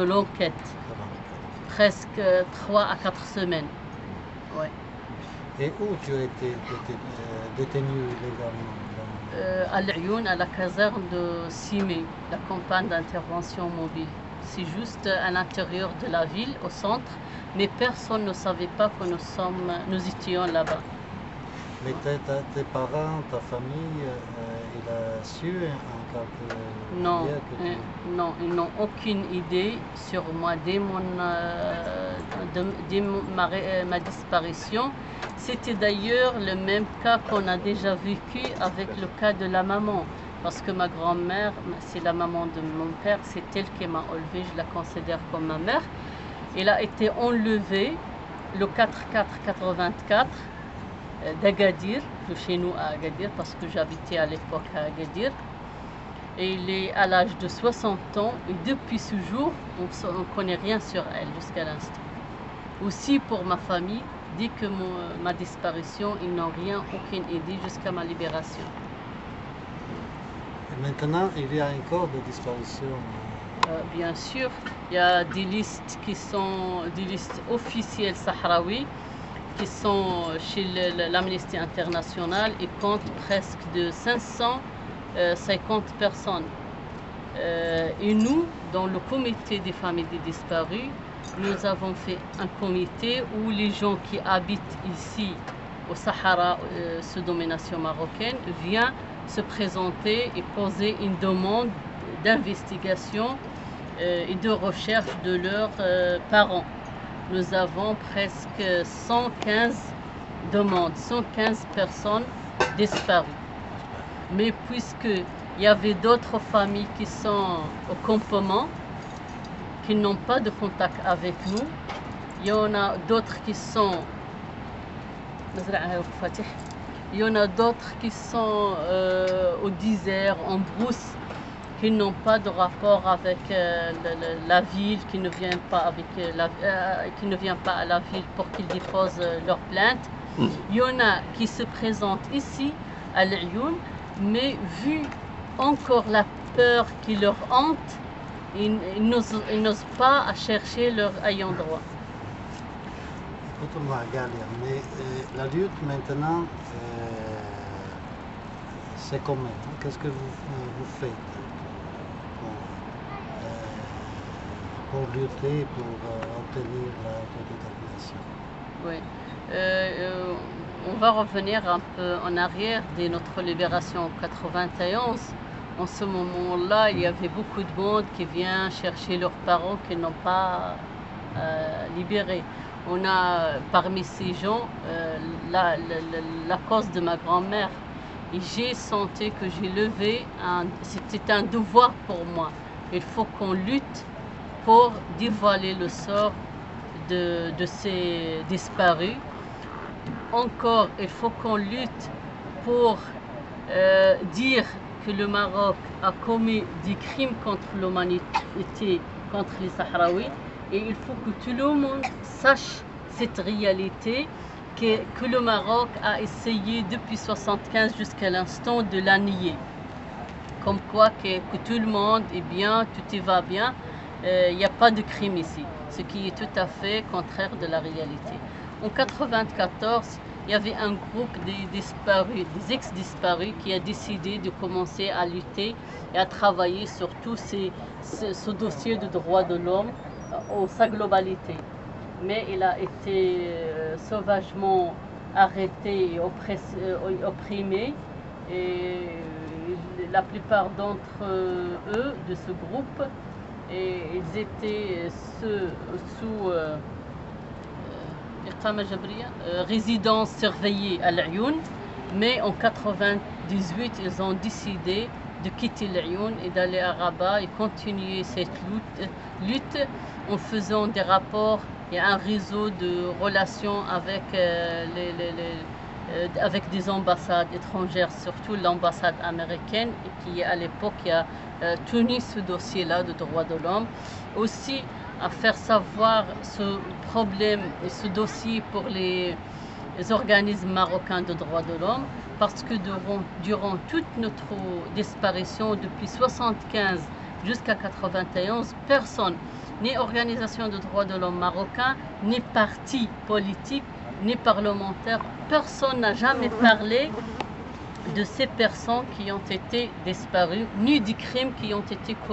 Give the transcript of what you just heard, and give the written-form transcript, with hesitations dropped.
de l'enquête, presque 3 à 4 semaines. Ouais. Et où tu as été détenu illégalement? À l'Ayoun, à la caserne de Simé, la campagne d'intervention mobile. C'est juste à l'intérieur de la ville, au centre, mais personne ne savait pas que nous étions là-bas. Mais tes parents, ta famille, il a su en quelque Non, manière que tu... non, ils n'ont aucune idée sur moi dès ma disparition. C'était d'ailleurs le même cas qu'on a déjà vécu avec le cas de la maman. Parce que ma grand-mère, c'est la maman de mon père, c'est elle qui m'a enlevée, je la considère comme ma mère. Elle a été enlevée le 4/4/84 d'Agadir, de chez nous à Agadir, parce que j'habitais à l'époque à Agadir. Et il est à l'âge de 60 ans et depuis ce jour, on ne connaît rien sur elle jusqu'à l'instant. Aussi pour ma famille, dès que ma disparition, ils n'ont rien, aucune idée jusqu'à ma libération. Et maintenant, il y a encore des disparitions. Bien sûr, il y a des listes qui sont des listes officielles sahraouis qui sont chez l'Amnesty International et comptent presque de 550 personnes. Et nous, dans le comité des familles des disparus, nous avons fait un comité où les gens qui habitent ici au Sahara sous domination marocaine viennent se présenter et poser une demande d'investigation et de recherche de leurs parents. Nous avons presque 115 demandes, 115 personnes disparues. Mais puisqu'il y avait d'autres familles qui sont au campement, qui n'ont pas de contact avec nous, il y en a d'autres qui sont au désert, en brousse, qui n'ont pas de rapport avec la ville, qui ne viennent pas à la ville pour qu'ils déposent leur plainte. Il y en a qui se présentent ici à l'Ayoun, mais vu encore la peur qui leur hante, ils n'osent pas à chercher leur ayant droit. Mais la lutte maintenant, c'est comment? Qu'est-ce que vous faites pour lutter, pour obtenir l'autodétermination? Oui. On va revenir un peu en arrière dès notre libération en 91. En ce moment-là, il y avait beaucoup de monde qui vient chercher leurs parents qui n'ont pas libérés. On a parmi ces gens la cause de ma grand-mère. Et j'ai senti que j'ai levé, c'était un devoir pour moi. Il faut qu'on lutte pour dévoiler le sort de ces disparus. Encore, il faut qu'on lutte pour dire que le Maroc a commis des crimes contre l'humanité, contre les Sahraouis. Et il faut que tout le monde sache cette réalité que le Maroc a essayé depuis 1975 jusqu'à l'instant de la nier. Comme quoi que tout le monde est bien, tout y va bien, il n'y a pas de crime ici. Ce qui est tout à fait contraire de la réalité. En 1994, il y avait un groupe des disparus, des ex-disparus qui a décidé de commencer à lutter et à travailler sur tout ce dossier de droits de l'homme en sa globalité. Mais il a été sauvagement arrêté et opprimé. Et la plupart d'entre eux, de ce groupe, ils étaient sous résidence surveillée à l'Ayoun. Mais en 1998, ils ont décidé de quitter l'Ayoun et d'aller à Rabat et continuer cette lutte en faisant des rapports. Il y a un réseau de relations avec, avec des ambassades étrangères, surtout l'ambassade américaine, qui à l'époque a tenu ce dossier-là de droits de l'homme. Aussi à faire savoir ce problème et ce dossier pour les organismes marocains de droits de l'homme, parce que durant toute notre disparition, depuis 1975 jusqu'à 91, personne, ni organisation de droits de l'homme marocain, ni parti politique, ni parlementaire, personne n'a jamais parlé de ces personnes qui ont été disparues, ni des crimes qui ont été commis.